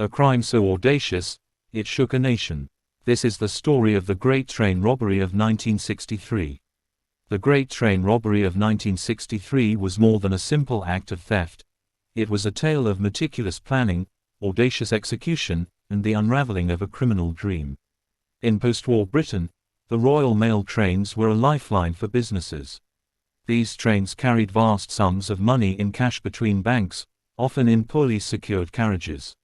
A crime so audacious, it shook a nation. This is the story of the Great Train Robbery of 1963. The Great Train Robbery of 1963 was more than a simple act of theft. It was a tale of meticulous planning, audacious execution, and the unraveling of a criminal dream. In post-war Britain, the Royal Mail trains were a lifeline for businesses. These trains carried vast sums of money in cash between banks, often in poorly secured carriages.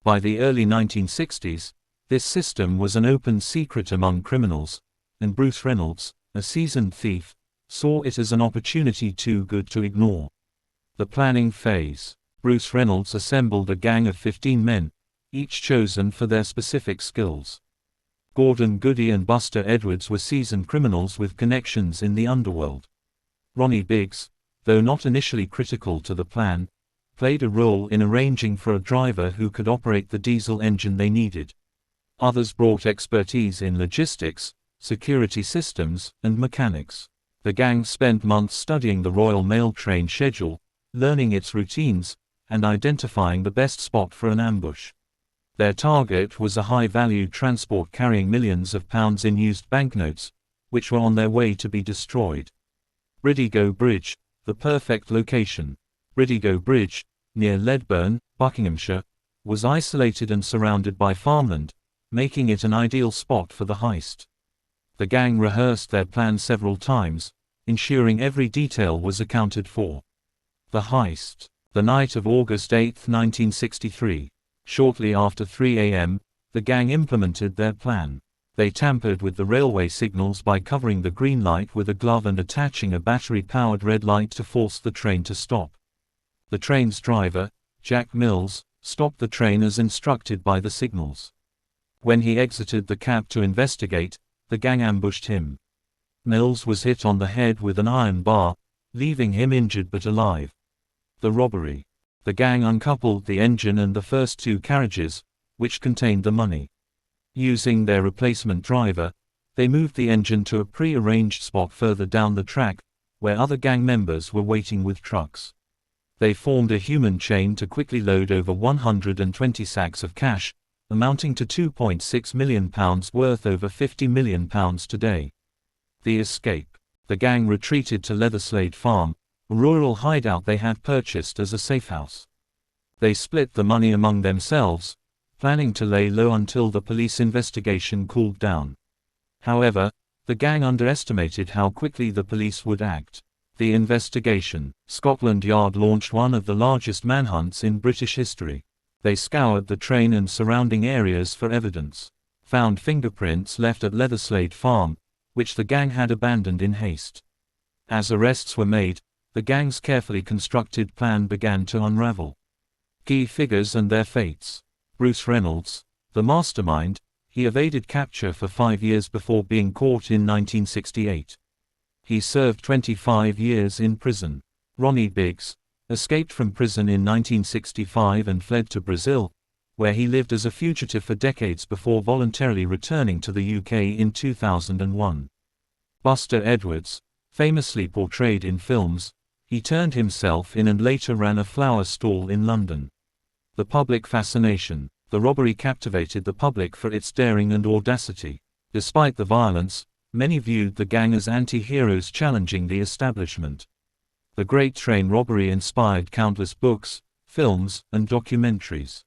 By the early 1960s, this system was an open secret among criminals, and Bruce Reynolds, a seasoned thief, saw it as an opportunity too good to ignore. The planning phase. Bruce Reynolds assembled a gang of 15 men, each chosen for their specific skills. Gordon Goody and Buster Edwards were seasoned criminals with connections in the underworld. Ronnie Biggs, though not initially critical to the plan, played a role in arranging for a driver who could operate the diesel engine they needed. Others brought expertise in logistics, security systems, and mechanics. The gang spent months studying the Royal Mail train schedule, learning its routines, and identifying the best spot for an ambush. Their target was a high-value transport carrying millions of pounds in used banknotes, which were on their way to be destroyed. Bridego Bridge, the perfect location. Bridego Bridge, near Ledburn, Buckinghamshire, was isolated and surrounded by farmland, making it an ideal spot for the heist. The gang rehearsed their plan several times, ensuring every detail was accounted for. The heist. The night of August 8, 1963. Shortly after 3 a.m., the gang implemented their plan. They tampered with the railway signals by covering the green light with a glove and attaching a battery-powered red light to force the train to stop. The train's driver, Jack Mills, stopped the train as instructed by the signals. When he exited the cab to investigate, the gang ambushed him. Mills was hit on the head with an iron bar, leaving him injured but alive. The robbery. The gang uncoupled the engine and the first two carriages, which contained the money. Using their replacement driver, they moved the engine to a pre-arranged spot further down the track, where other gang members were waiting with trucks. They formed a human chain to quickly load over 120 sacks of cash, amounting to £2.6 million worth over £50 million today. The escape. The gang retreated to Leatherslade Farm, a rural hideout they had purchased as a safehouse. They split the money among themselves, planning to lay low until the police investigation cooled down. However, the gang underestimated how quickly the police would act. The investigation. Scotland Yard launched one of the largest manhunts in British history. They scoured the train and surrounding areas for evidence. Found fingerprints left at Leatherslade Farm, which the gang had abandoned in haste. As arrests were made, the gang's carefully constructed plan began to unravel. Key figures and their fates. Bruce Reynolds, the mastermind, he evaded capture for 5 years before being caught in 1968. He served 25 years in prison. Ronnie Biggs escaped from prison in 1965 and fled to Brazil, where he lived as a fugitive for decades before voluntarily returning to the UK in 2001. Buster Edwards, famously portrayed in films, he turned himself in and later ran a flower stall in London. The public fascination. The robbery captivated the public for its daring and audacity. Despite the violence, many viewed the gang as anti-heroes challenging the establishment. The Great Train Robbery inspired countless books, films, and documentaries.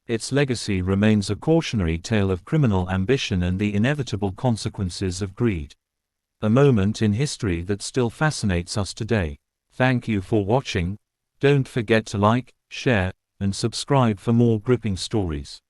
Its legacy remains a cautionary tale of criminal ambition and the inevitable consequences of greed. A moment in history that still fascinates us today. Thank you for watching. Don't forget to like, share, and subscribe for more gripping stories.